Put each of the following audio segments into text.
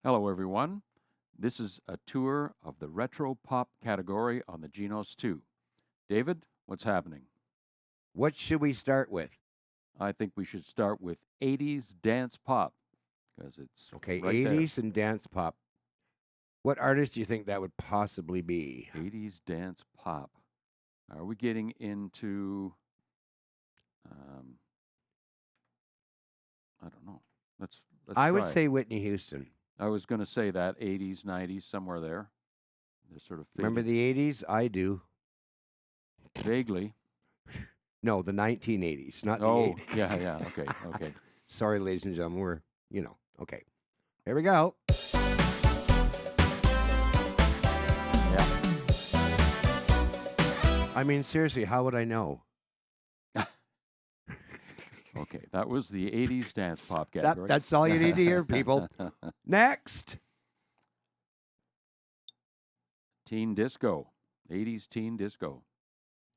Hello, everyone. This is a tour of the retro pop category on the Genos 2. David, what's happening? What should we start with? I think we should start with 80s dance pop because it's Okay, right 80s and dance pop. What artist do you think that would possibly be? there. 80s dance pop. Are we getting into? I don't know. Let's I would try it. say Whitney Houston. I was going to say that 80s, 90s, somewhere there. They're sort of Remember the 80s? I do. vaguely. No, the 1980s, not the Oh, 80s. yeah. Okay. Sorry, ladies and gentlemen. We're, okay. Here we go. Yeah. I mean, seriously, how would I know? Okay, that was the 80s dance pop category. That's all you need to hear, people. Next. Teen disco, 80s teen disco.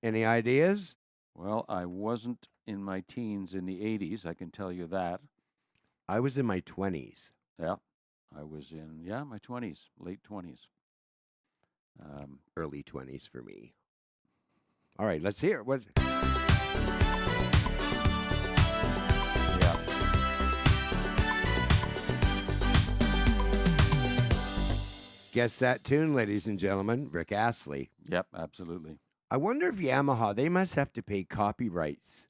Any ideas? Well, I wasn't in my teens in the 80s, I can tell you that. I was in my 20s. Yeah, I was in, my 20s, late 20s. Early 20s for me. All right, let's hear it. What? Yeah. Guess that tune, ladies and gentlemen. Rick Astley. Yep, absolutely. I wonder if Yamaha, they must have to pay copyrights.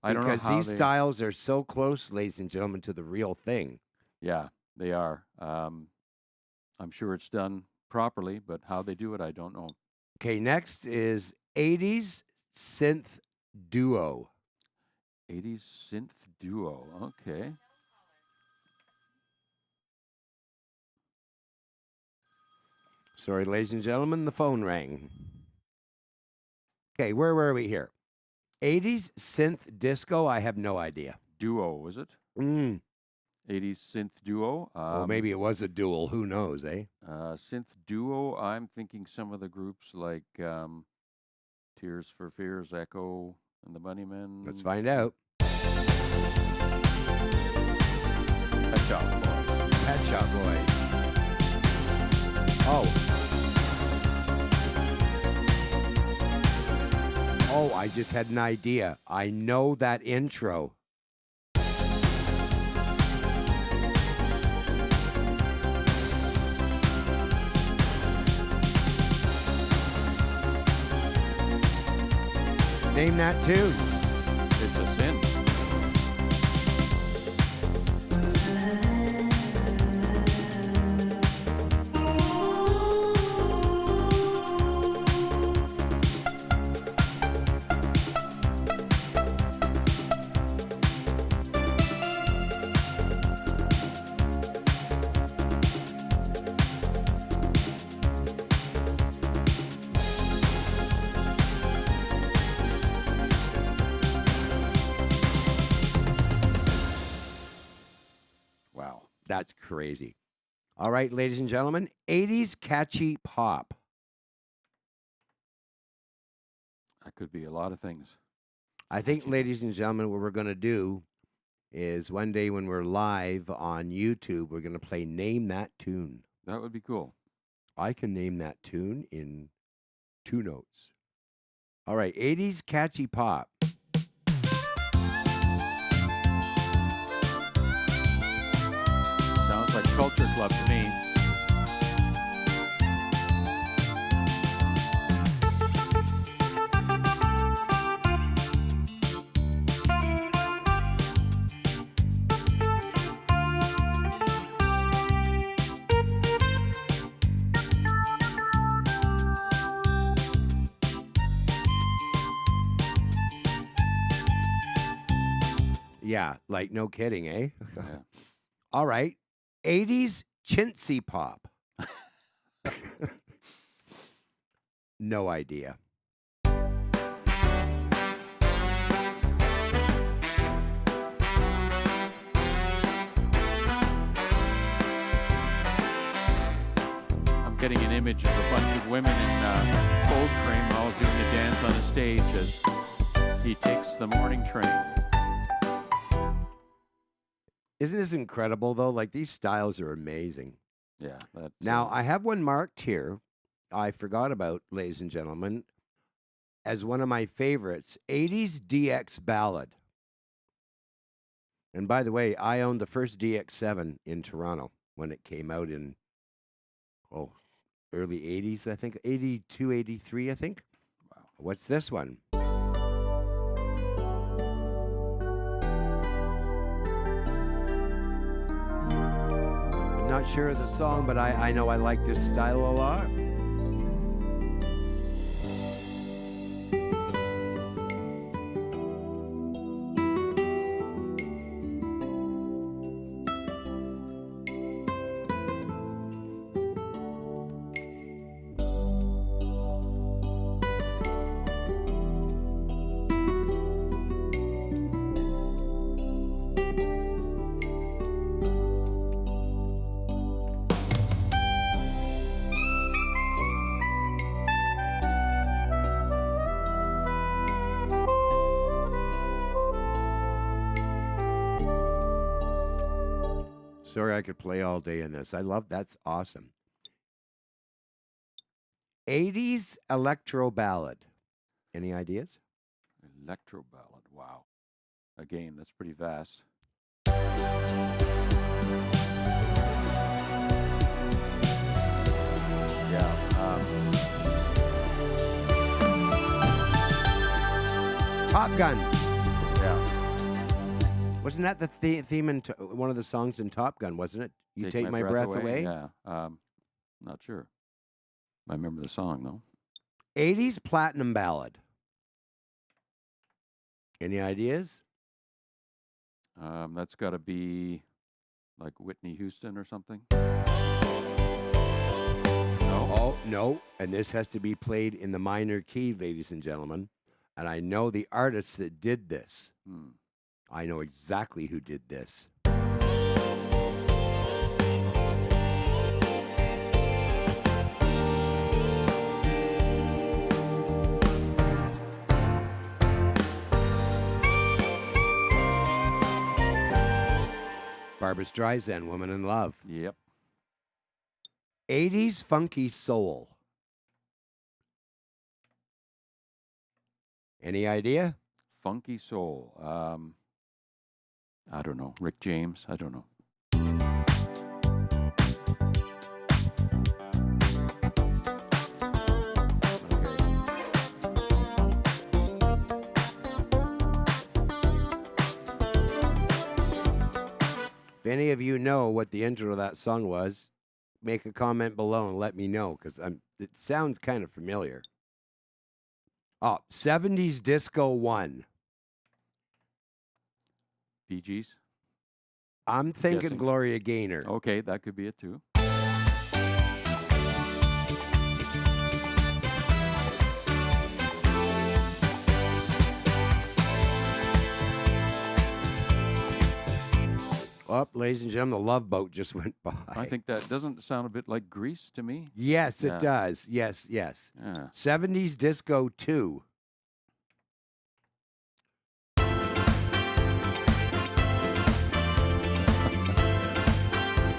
I don't know Because how these styles are so close, ladies and gentlemen, to the real thing. Yeah, they are. I'm sure it's done properly, but how they do it, I don't know. Okay, next is 80s synth duo. 80s synth duo, okay. Sorry, ladies and gentlemen, the phone rang. Okay, where were we here? 80s synth disco, I have no idea. Duo, was it? 80s synth duo. Well, maybe it was a duel. Who knows, eh? Synth duo, I'm thinking some of the groups like Tears for Fears, Echo, and the Bunnymen. Let's find out. Pet Shop Boys. Pet Shop Boys. Oh, I just had an idea. I know that intro. Name that tune. It's a sin. Wow. That's crazy. All right, ladies and gentlemen, 80s catchy pop. That could be a lot of things. I think, ladies and gentlemen, what we're going to do is one day when we're live on YouTube, we're going to play Name That Tune. That would be cool. I can name that tune in 2 notes. All right, 80s catchy pop. Sounds like Culture Club to me. Yeah, like no kidding, eh? Yeah. All right, 80s chintzy pop. No idea. I'm getting an image of a bunch of women in cold cream all doing a dance on a stage as he takes the morning train. Isn't this incredible, though? Like, these styles are amazing. Yeah, that's Now, I have one marked here I forgot about, ladies and gentlemen, as one of my favorites, 80s DX ballad. And by the way, I owned the first DX7 in Toronto when it came out in, oh, early 80s, I think, 82, 83, I think. wow. What's this one? I'm not sure of the song, but I know I like this style a lot. Sorry, I could play all day in this. I love that's awesome. 80s electro ballad. Any ideas? Electro ballad. Wow. Again, that's pretty vast. Yeah. Top Gun. Yeah. Wasn't that the theme in one of the songs in Top Gun, wasn't it? You take my breath away? Yeah. Not sure. I remember the song though. 80s platinum ballad. Any ideas? That's got to be like Whitney Houston or something. Oh, no. And this has to be played in the minor key, ladies and gentlemen. And I know the artists that did this. I know exactly who did this. Barbra Streisand, Woman in Love. Yep. 80s funky soul. Any idea? Funky soul. I don't know. Rick James. I don't know. If any of you know what the intro of that song was, make a comment below and let me know, because it sounds kind of familiar. Oh, 70s Disco 1. Bee Gees. I'm thinking Guessing. Gloria Gaynor. Okay, that could be it too. Oh, ladies and gentlemen, the Love Boat just went by. I think that doesn't sound a bit like Grease to me. Yes, Yeah. it does. Yes, yes. Yeah. 70s Disco 2.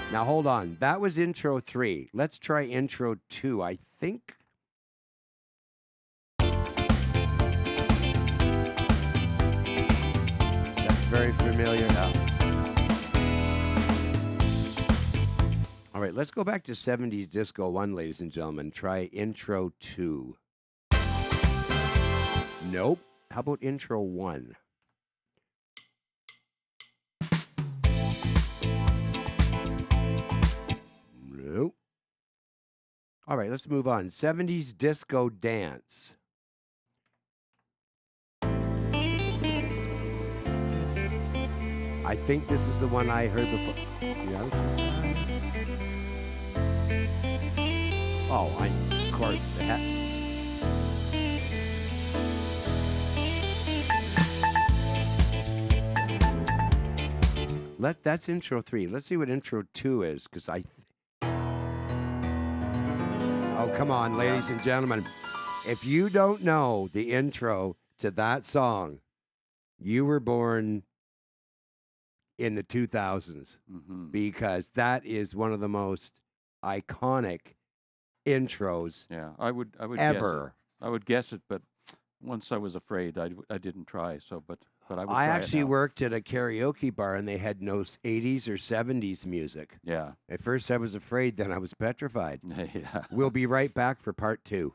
Now, hold on. That was intro 3. Let's try intro 2. I think. That's very familiar now. All right, let's go back to 70s Disco 1, ladies and gentlemen. Try intro 2. Nope. How about intro 1? Nope. All right, let's move on. 70s Disco Dance. I think this is the one I heard before. Oh, of course. That's intro 3. Let's see what intro 2 is, because oh, come on, ladies and gentlemen. If you don't know the intro to that song, you were born in the 2000s Mm-hmm. because that is one of the most iconic intros Yeah, I would guess it. ever. I would guess it, but once I was afraid, I didn't try. So, but I would I try it actually now. worked at a karaoke bar and they had no 80s or 70s music. Yeah, At first I was afraid, then I was petrified. yeah. We'll be right back for part 2.